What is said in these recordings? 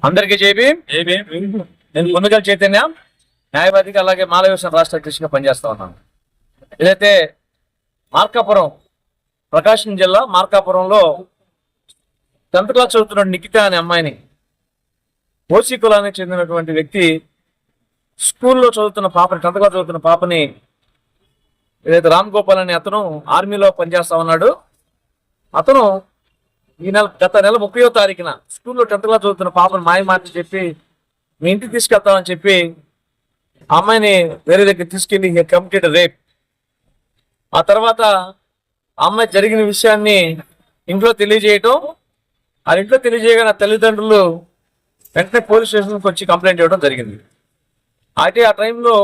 అందరికీ జేబీ. నేను పొన్నుగల చైతన్య, న్యాయవాదిగా అలాగే మాలవేశ్వర రాష్ట్ర అధ్యక్షుడిగా పనిచేస్తా ఉన్నాను. ఏదైతే మార్కాపురం, ప్రకాశం జిల్లా మార్కాపురంలో 10th క్లాస్ చదువుతున్న నిఖిత అనే అమ్మాయిని ఓసీ కులానికి చెందినటువంటి వ్యక్తి స్కూల్లో చదువుతున్న పాపని 10th క్లాస్ చదువుతున్న పాపని ఏదైతే రామ్ గోపాల్ అనే అతను ఆర్మీలో పనిచేస్తా ఉన్నాడు. అతను గత నెల 30వ తారీఖున స్కూల్లో 10th క్లాస్ చదువుతున్న పాపను మాయమార్చి చెప్పి మీ ఇంటికి తీసుకెళ్తామని చెప్పి ఆ అమ్మాయిని వేరే దగ్గర తీసుకెళ్లి కమిటెడ్ రేప్. ఆ తర్వాత ఆ అమ్మాయి జరిగిన విషయాన్ని ఇంట్లో తెలియజేయటం, ఆ ఇంట్లో తెలియజేయగా తల్లిదండ్రులు వెంటనే పోలీస్ స్టేషన్కి వచ్చి కంప్లైంట్ ఇవ్వడం జరిగింది. అయితే ఆ టైంలో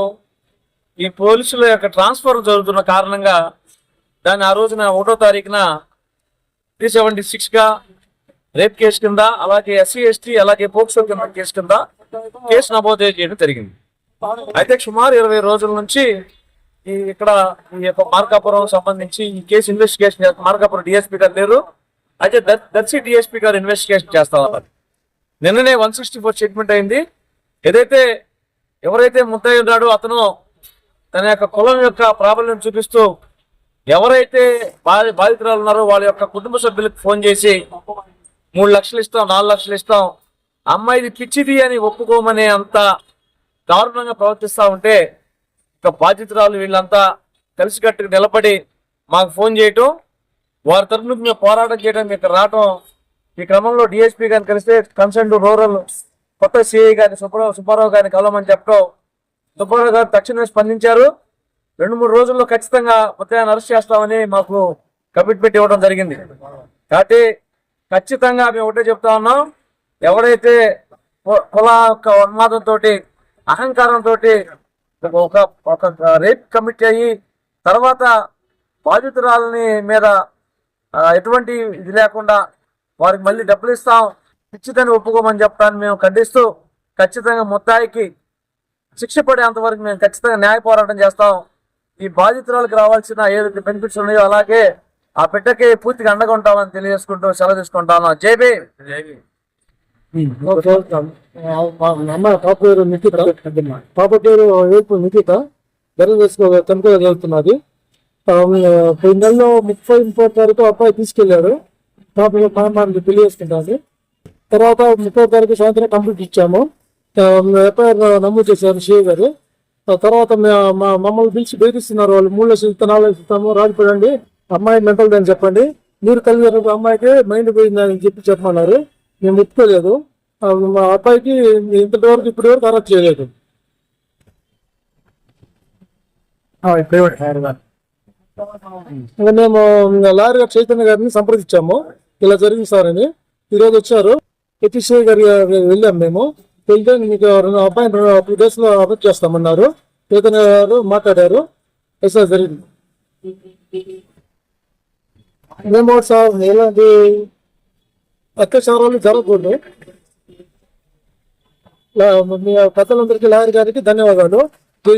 ఈ పోలీసుల యొక్క ట్రాన్స్ఫర్ జరుగుతున్న కారణంగా దాన్ని ఆ రోజున 1వ తారీఖున 376గా రేప్ కేసు కింద, అలాగే SC/ST అలాగే పోక్సో కింద కేసు నమోదు చేయడం జరిగింది. అయితే సుమారు 20 రోజుల నుంచి ఈ యొక్క మార్కాపురం సంబంధించి ఈ కేసు ఇన్వెస్టిగేషన్ మార్కాపురం DSP గారు లేరు. అయితే దర్శి DSP గారు ఇన్వెస్టిగేషన్ చేస్తా ఉన్నారు. నిన్ననే 164 స్టేట్మెంట్ అయింది. ఎవరైతే ముద్దాయి ఉన్నాడో అతను తన యొక్క కులం యొక్క ప్రాబల్యం చూపిస్తూ ఎవరైతే బాధితురాలు ఉన్నారో వాళ్ళ యొక్క కుటుంబ సభ్యులకు ఫోన్ చేసి 3 లక్షలు ఇస్తాం, 4 లక్షలు ఇస్తాం, అమ్మాయిది పిచ్చిది అని ఒప్పుకోమనే అంత దారుణంగా ప్రవర్తిస్తూ ఉంటే ఇక బాధితురాలు వీళ్ళంతా కలిసికట్టుకు నిలబడి మాకు ఫోన్ చేయటం, వారి తరఫున మేము పోరాటం చేయడం, మీకు రావటం. ఈ క్రమంలో DSP గారిని కలిస్తే కన్సర్న్ రూరల్ కొత్త CI గారిని సుబ్బారావు గారిని కలవమని చెప్పడం, సుబ్బారావు గారు తక్షణమే స్పందించారు. 2-3 రోజుల్లో ఖచ్చితంగా ముద్దాయిని అరెస్ట్ చేస్తామని మాకు కమిట్మెంట్ ఇవ్వడం జరిగింది. కాబట్టి ఖచ్చితంగా మేము ఒకటే చెప్తా ఉన్నాం, ఎవరైతే కుల యొక్క ఉన్మాదంతో అహంకారంతో ఒక రేప్ కమిట్ అయ్యి తర్వాత బాధితురాలని మీద ఎటువంటి ఇది లేకుండా వారికి మళ్ళీ డబ్బులు ఇస్తాం, ఖచ్చితంగా ఒప్పుకోమని చెప్తాను మేము ఖండిస్తూ ఖచ్చితంగా ముద్దాయికి శిక్ష పడేంతవరకు మేము ఖచ్చితంగా న్యాయ పోరాటం చేస్తాం. ఈ బాధితురాలకు రావాల్సిన ఏదైతే బెనిఫిట్స్ ఉన్నాయో అలాగే ఆ బిడ్డకి పూర్తిగా అండగా ఉంటామని తెలియజేసుకుంటూ సెలవు తీసుకుంటాను. జైబీ. అమ్మాయి పాప పేరు నిఖిత, పాప పేరు ఏపు నిఖిత, తనకు చదువుతున్నది. ఈ నెలలో 30 తారీఖు అబ్బాయి తీసుకెళ్లాడు. పాప మనకి పెళ్లి చేసుకుంటాను. తర్వాత 30వ తారీఖు సాయంత్రం కంప్లీట్ ఇచ్చాము. FIR నమోదు చేశారు CI గారు. తర్వాత మమ్మల్ని పిలిచి బెదిరిస్తున్నారు. వాళ్ళు 3 లక్షలు ఇస్తాం, 4 లక్షలు ఇస్తాము, రాజుపడండి, అమ్మాయి మెంటల్ అని చెప్పండి, మీరు తల్లిదండ్రులకు అమ్మాయికి మైండ్ పోయిందని చెప్పమన్నారు. మేము ఒప్పుకోలేదు. మా అబ్బాయికి ఇప్పటి వరకు అరెస్ట్ చేయలేదు. మేము లాయర్ గారు చైతన్య గారిని సంప్రదించాము, ఇలా జరిగింది సార్ అని. ఈరోజు వచ్చారు, HCI గారి వెళ్ళాము. మేము వెళ్తే మీకు అబ్బాయిని 2 days లో అరెస్ట్ చేస్తామన్నారు. చైతన్య గారు మాట్లాడారు. ఎస్ఆర్ జరిగింది. మేము సార్ ఇలాంటి అత్యాచారాలు జరగకూడదు. మీ పెద్దలందరికీ లాయర్ గారికి ధన్యవాదాలు. జై